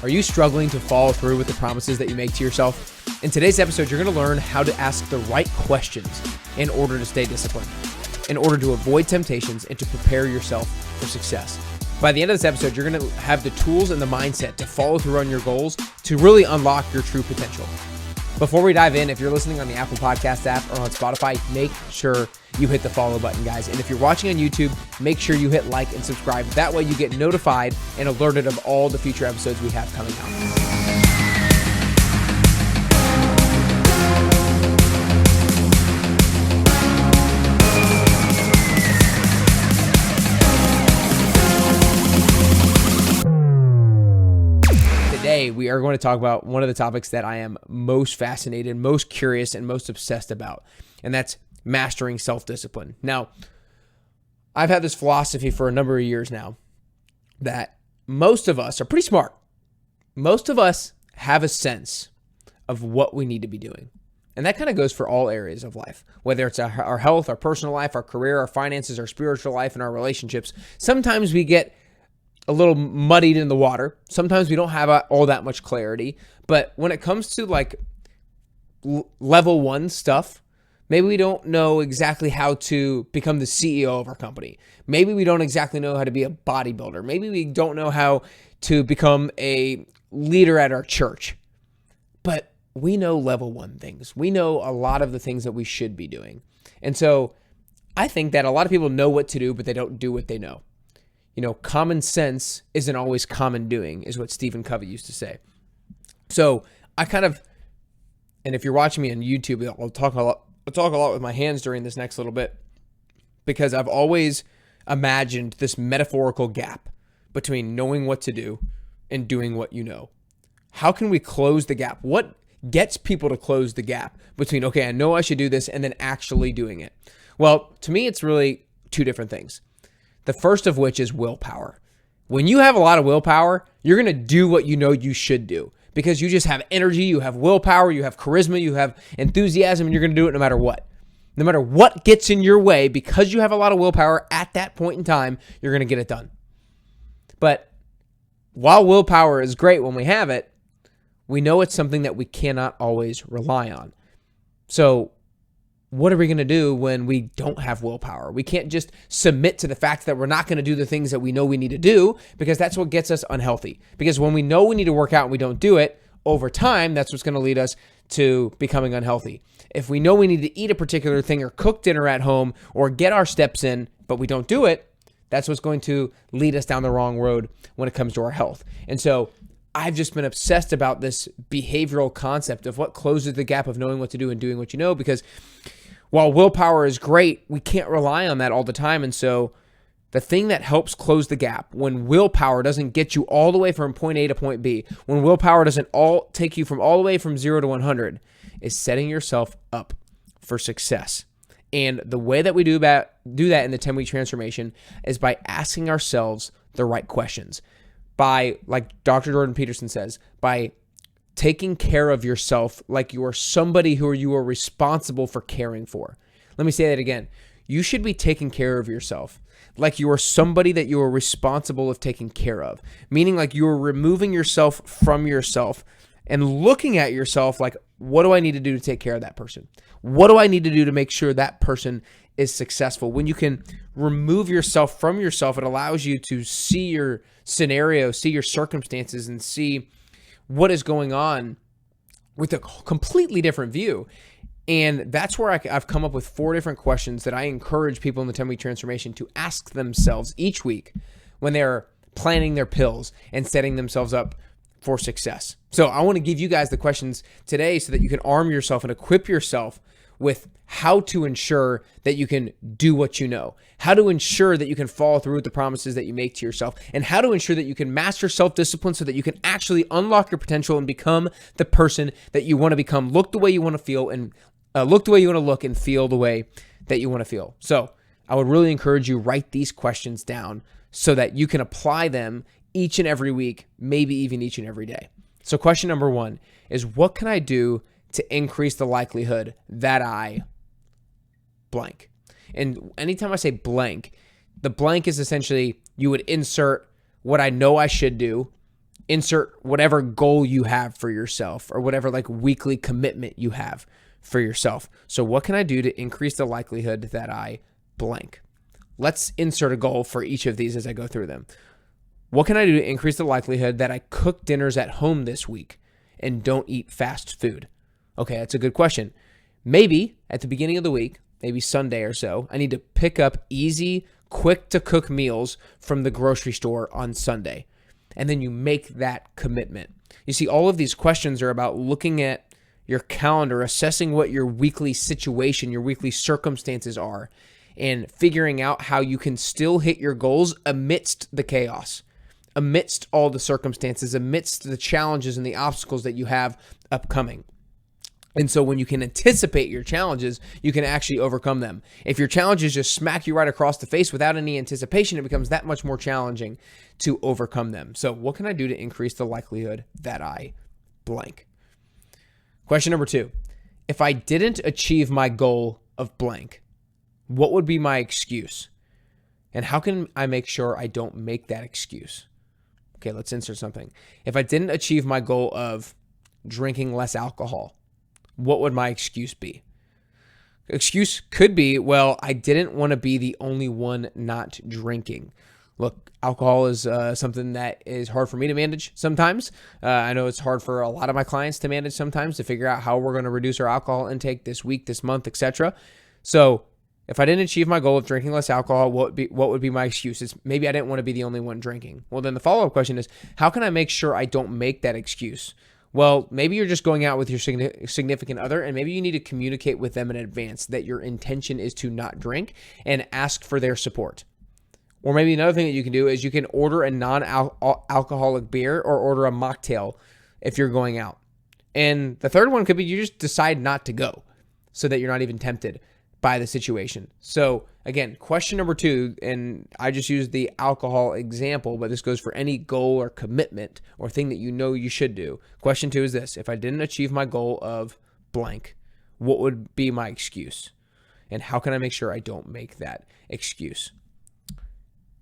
Are you struggling to follow through with the promises that you make to yourself? In today's episode, you're going to learn how to ask the right questions in order to stay disciplined, in order to avoid temptations, and to prepare yourself for success. By the end of this episode, you're going to have the tools and the mindset to follow through on your goals to really unlock your true potential. Before we dive in, if you're listening on the Apple Podcast app or on Spotify, make sure you hit the follow button, guys. And if you're watching on YouTube, make sure you hit like and subscribe. That way you get notified and alerted of all the future episodes we have coming out. Today, we are going to talk about one of the topics that I am most fascinated, most curious, and most obsessed about, and that's mastering self-discipline. Now, I've had this philosophy for a number of years now that most of us are pretty smart. Most of us have a sense of what we need to be doing. And that kind of goes for all areas of life, whether it's our health, our personal life, our career, our finances, our spiritual life, and our relationships. Sometimes we get a little muddied in the water. Sometimes we don't have all that much clarity. But when it comes to like level one stuff, maybe we don't know exactly how to become the CEO of our company. Maybe we don't exactly know how to be a bodybuilder. Maybe we don't know how to become a leader at our church. But we know level one things. We know a lot of the things that we should be doing. And so I think that a lot of people know what to do, but they don't do what they know. You know, common sense isn't always common doing, is what Stephen Covey used to say. So and if you're watching me on YouTube, I'll talk a lot with my hands during this next little bit, because I've always imagined this metaphorical gap between knowing what to do and doing what you know. How can we close the gap? What gets people to close the gap between, okay, I know I should do this, and then actually doing it? Well, to me, it's really two different things. The first of which is willpower. When you have a lot of willpower, you're going to do what you know you should do, because you just have energy, you have willpower, you have charisma, you have enthusiasm, and you're going to do it no matter what. No matter what gets in your way, because you have a lot of willpower at that point in time, you're going to get it done. But while willpower is great when we have it, we know it's something that we cannot always rely on. So what are we going to do when we don't have willpower? We can't just submit to the fact that we're not going to do the things that we know we need to do, because that's what gets us unhealthy. Because when we know we need to work out and we don't do it, over time, that's what's going to lead us to becoming unhealthy. If we know we need to eat a particular thing or cook dinner at home or get our steps in, but we don't do it, that's what's going to lead us down the wrong road when it comes to our health. And so I've just been obsessed about this behavioral concept of what closes the gap of knowing what to do and doing what you know, because while willpower is great, we can't rely on that all the time. And so the thing that helps close the gap when willpower doesn't get you all the way from point A to point B, when willpower doesn't take you from all the way from 0 to 100, is setting yourself up for success. And the way that we do that in the 10-week transformation is by asking ourselves the right questions. By, like Dr. Jordan Peterson says, by taking care of yourself like you are somebody who you are responsible for caring for. Let me say that again. You should be taking care of yourself like you are somebody that you are responsible of taking care of. Meaning like you are removing yourself from yourself and looking at yourself like, what do I need to do to take care of that person? What do I need to do to make sure that person is successful? When you can remove yourself from yourself, it allows you to see your scenario, see your circumstances, and see what is going on with a completely different view. And that's where I've come up with 4 different questions that I encourage people in the 10-week transformation to ask themselves each week when they're planning their pills and setting themselves up for success. So I want to give you guys the questions today so that you can arm yourself and equip yourself with how to ensure that you can do what you know, how to ensure that you can follow through with the promises that you make to yourself, and how to ensure that you can master self-discipline so that you can actually unlock your potential and become the person that you want to become, look the way you want to feel, and look the way you want to look, and feel the way that you want to feel. So I would really encourage you, write these questions down so that you can apply them each and every week, maybe even each and every day. So question number 1 is, what can I do to increase the likelihood that I blank? And anytime I say blank, the blank is essentially you would insert what I know I should do insert whatever goal you have for yourself or whatever like weekly commitment you have for yourself. So what can I do to increase the likelihood that I blank? Let's insert a goal for each of these as I go through them. What can I do to increase the likelihood that I cook dinners at home this week and don't eat fast food? Okay, that's a good question. Maybe at the beginning of the week, maybe Sunday or so, I need to pick up easy, quick to cook meals from the grocery store on Sunday. And then you make that commitment. You see, all of these questions are about looking at your calendar, assessing what your weekly situation, your weekly circumstances are, and figuring out how you can still hit your goals amidst the chaos, amidst all the circumstances, amidst the challenges and the obstacles that you have upcoming. And so when you can anticipate your challenges, you can actually overcome them. If your challenges just smack you right across the face without any anticipation, it becomes that much more challenging to overcome them. So what can I do to increase the likelihood that I blank? Question number 2. If I didn't achieve my goal of blank, what would be my excuse? And how can I make sure I don't make that excuse? Okay, let's insert something. If I didn't achieve my goal of drinking less alcohol, what would my excuse be? Excuse could be, well, I didn't want to be the only one not drinking. Look, alcohol is something that is hard for me to manage sometimes. I know it's hard for a lot of my clients to manage sometimes, to figure out how we're going to reduce our alcohol intake this week, this month, etc. So if I didn't achieve my goal of drinking less alcohol, what would be my excuse? It's maybe I didn't want to be the only one drinking. Well, then the follow-up question is, how can I make sure I don't make that excuse? Well, maybe you're just going out with your significant other, and maybe you need to communicate with them in advance that your intention is to not drink and ask for their support. Or maybe another thing that you can do is you can order a non-alcoholic beer or order a mocktail if you're going out. And the third one could be you just decide not to go so that you're not even tempted by the situation. So again, question number 2, and I just used the alcohol example, but this goes for any goal or commitment or thing that you know you should do. Question 2 is this: if I didn't achieve my goal of blank, what would be my excuse? And how can I make sure I don't make that excuse?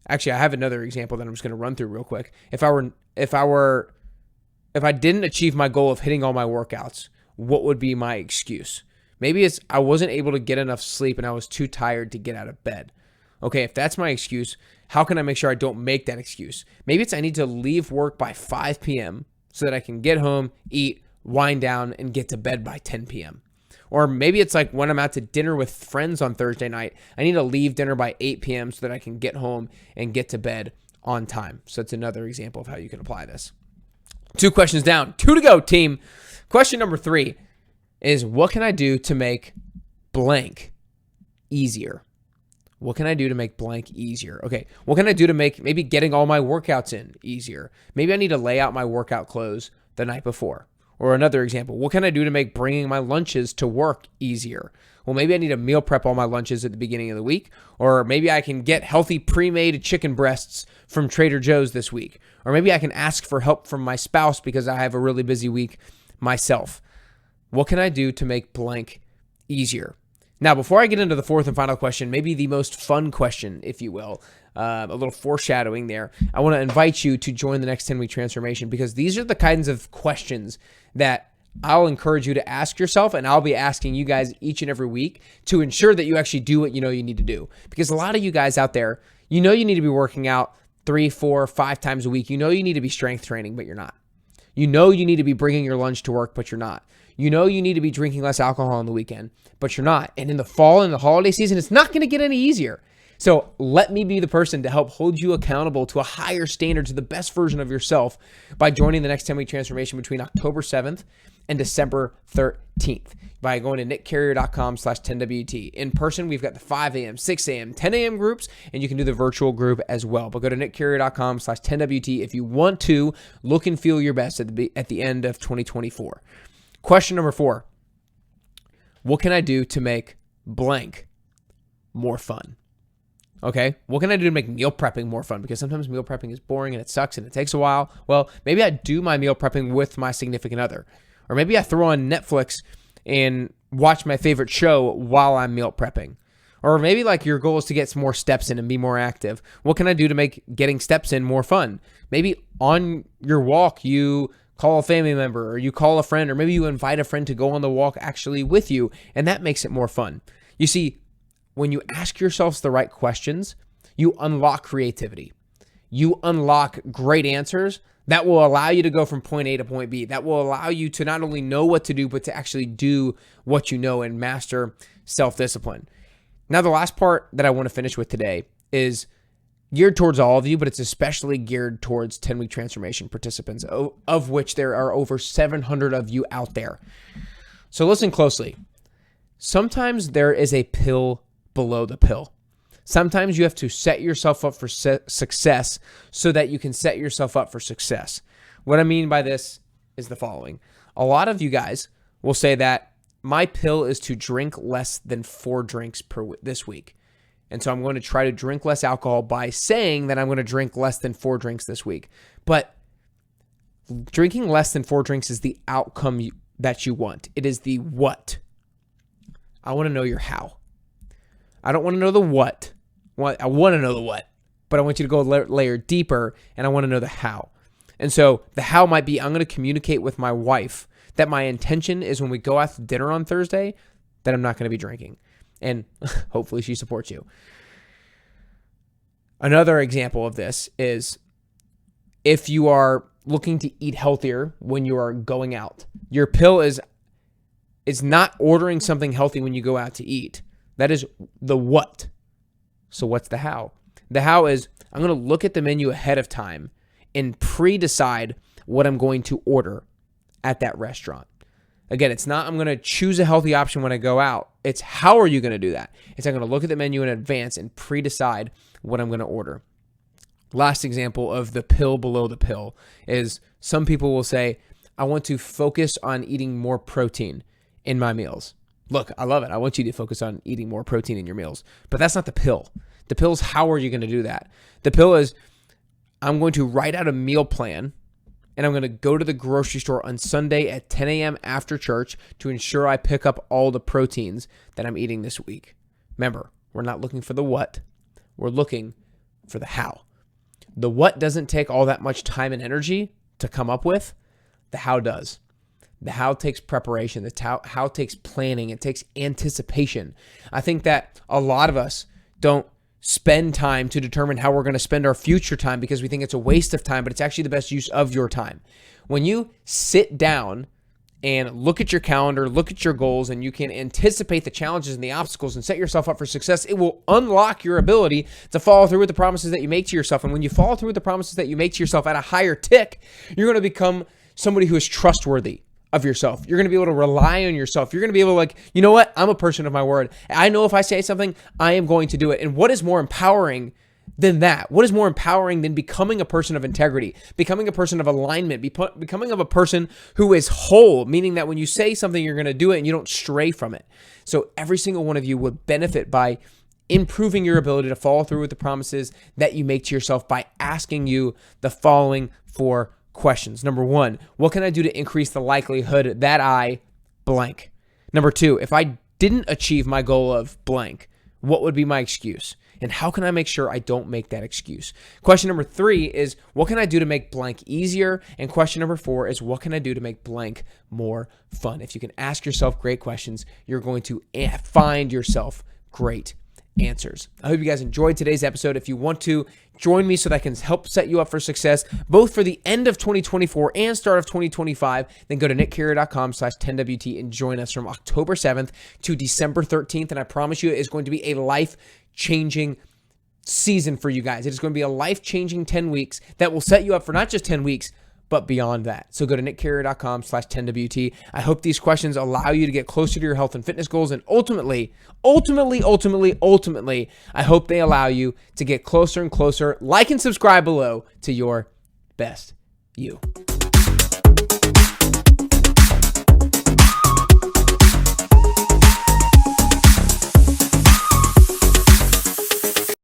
Actually, I have another example that I'm just going to run through real quick. If I didn't achieve my goal of hitting all my workouts, what would be my excuse? Maybe it's I wasn't able to get enough sleep and I was too tired to get out of bed. Okay, if that's my excuse, how can I make sure I don't make that excuse? Maybe it's I need to leave work by 5 p.m. so that I can get home, eat, wind down, and get to bed by 10 p.m. Or maybe it's like when I'm out to dinner with friends on Thursday night, I need to leave dinner by 8 p.m. so that I can get home and get to bed on time. So it's another example of how you can apply this. 2 questions down, 2 to go, team. Question number 3 is, what can I do to make blank easier? What can I do to make blank easier? Okay, what can I do to make maybe getting all my workouts in easier? Maybe I need to lay out my workout clothes the night before. Or another example, what can I do to make bringing my lunches to work easier? Well, maybe I need to meal prep all my lunches at the beginning of the week. Or maybe I can get healthy pre-made chicken breasts from Trader Joe's this week. Or maybe I can ask for help from my spouse because I have a really busy week myself. What can I do to make blank easier? Now, before I get into the 4th and final question, maybe the most fun question, if you will, a little foreshadowing there, I want to invite you to join the next 10-week transformation, because these are the kinds of questions that I'll encourage you to ask yourself, and I'll be asking you guys each and every week to ensure that you actually do what you know you need to do. Because a lot of you guys out there, you know you need to be working out 3, 4, 5 times a week. You know you need to be strength training, but you're not. You know you need to be bringing your lunch to work, but you're not. You know you need to be drinking less alcohol on the weekend, but you're not. And in the fall and the holiday season, it's not going to get any easier. So let me be the person to help hold you accountable to a higher standard, to the best version of yourself, by joining the next 10-week transformation between October 7th and December 13th by going to nickcarrier.com/10WT. In person, we've got the 5 a.m., 6 a.m., 10 a.m. groups, and you can do the virtual group as well. But go to nickcarrier.com/10WT if you want to look and feel your best at the end of 2024. Question number 4, what can I do to make blank more fun? Okay, what can I do to make meal prepping more fun? Because sometimes meal prepping is boring and it sucks and it takes a while. Well, maybe I do my meal prepping with my significant other. Or maybe I throw on Netflix and watch my favorite show while I'm meal prepping. Or maybe like your goal is to get some more steps in and be more active. What can I do to make getting steps in more fun? Maybe on your walk, you call a family member or you call a friend, or maybe you invite a friend to go on the walk actually with you, and that makes it more fun. You see, when you ask yourselves the right questions, you unlock creativity. You unlock great answers that will allow you to go from point A to point B. That will allow you to not only know what to do, but to actually do what you know and master self-discipline. Now, the last part that I want to finish with today is geared towards all of you, but it's especially geared towards 10-week transformation participants, of which there are over 700 of you out there. So listen closely. Sometimes there is a pill below the pill. Sometimes you have to set yourself up for success so that you can set yourself up for success. What I mean by this is the following. A lot of you guys will say that my pill is to drink less than 4 drinks this week. And so I'm going to try to drink less alcohol by saying that I'm going to drink less than 4 drinks this week. But drinking less than 4 drinks is the outcome that you want. It is the what. I want to know your how. I don't want to know the what. I want to know the what, but I want you to go layer deeper, and I want to know the how. And so the how might be, I'm going to communicate with my wife that my intention is when we go out to dinner on Thursday that I'm not going to be drinking. And hopefully she supports you. Another example of this is if you are looking to eat healthier when you are going out, your pill is not ordering something healthy when you go out to eat. That is the what. So what's the how? The how is I'm going to look at the menu ahead of time and pre-decide what I'm going to order at that restaurant. Again, it's not I'm going to choose a healthy option when I go out. It's how are you going to do that? It's I'm going to look at the menu in advance and pre-decide what I'm going to order. Last example of the pill below the pill is some people will say, I want to focus on eating more protein in my meals. Look, I love it. I want you to focus on eating more protein in your meals. But that's not the pill. The pill is how are you going to do that? The pill is I'm going to write out a meal plan, and I'm going to go to the grocery store on Sunday at 10 a.m. after church to ensure I pick up all the proteins that I'm eating this week. Remember, we're not looking for the what. We're looking for the how. The what doesn't take all that much time and energy to come up with. The how does. The how takes preparation. The how takes planning. It takes anticipation. I think that a lot of us don't spend time to determine how we're going to spend our future time because we think it's a waste of time, but it's actually the best use of your time. When you sit down and look at your calendar, look at your goals, and you can anticipate the challenges and the obstacles and set yourself up for success, it will unlock your ability to follow through with the promises that you make to yourself. And when you follow through with the promises that you make to yourself at a higher tick, you're going to become somebody who is trustworthy of yourself. You're going to be able to rely on yourself. You're going to be able to you know what? I'm a person of my word. I know if I say something, I am going to do it. And what is more empowering than that? What is more empowering than becoming a person of integrity, becoming a person of alignment, becoming of a person who is whole, meaning that when you say something, you're going to do it and you don't stray from it. So every single one of you would benefit by improving your ability to follow through with the promises that you make to yourself by asking you the following 4 questions. Number 1, what can I do to increase the likelihood that I blank? Number 2, if I didn't achieve my goal of blank, what would be my excuse? And how can I make sure I don't make that excuse? Question number 3 is, what can I do to make blank easier? And question number 4 is, what can I do to make blank more fun? If you can ask yourself great questions, you're going to find yourself great answers. I hope you guys enjoyed today's episode. If you want to join me so that I can help set you up for success, both for the end of 2024 and start of 2025, then go to nickcarrier.com/10WT and join us from October 7th to December 13th. And I promise you, it is going to be a life-changing season for you guys. It is going to be a life-changing 10 weeks that will set you up for not just 10 weeks, but beyond that. So go to nickcarrier.com/10WT. I hope these questions allow you to get closer to your health and fitness goals. And ultimately, I hope they allow you to get closer and closer, like and subscribe below, to your best you.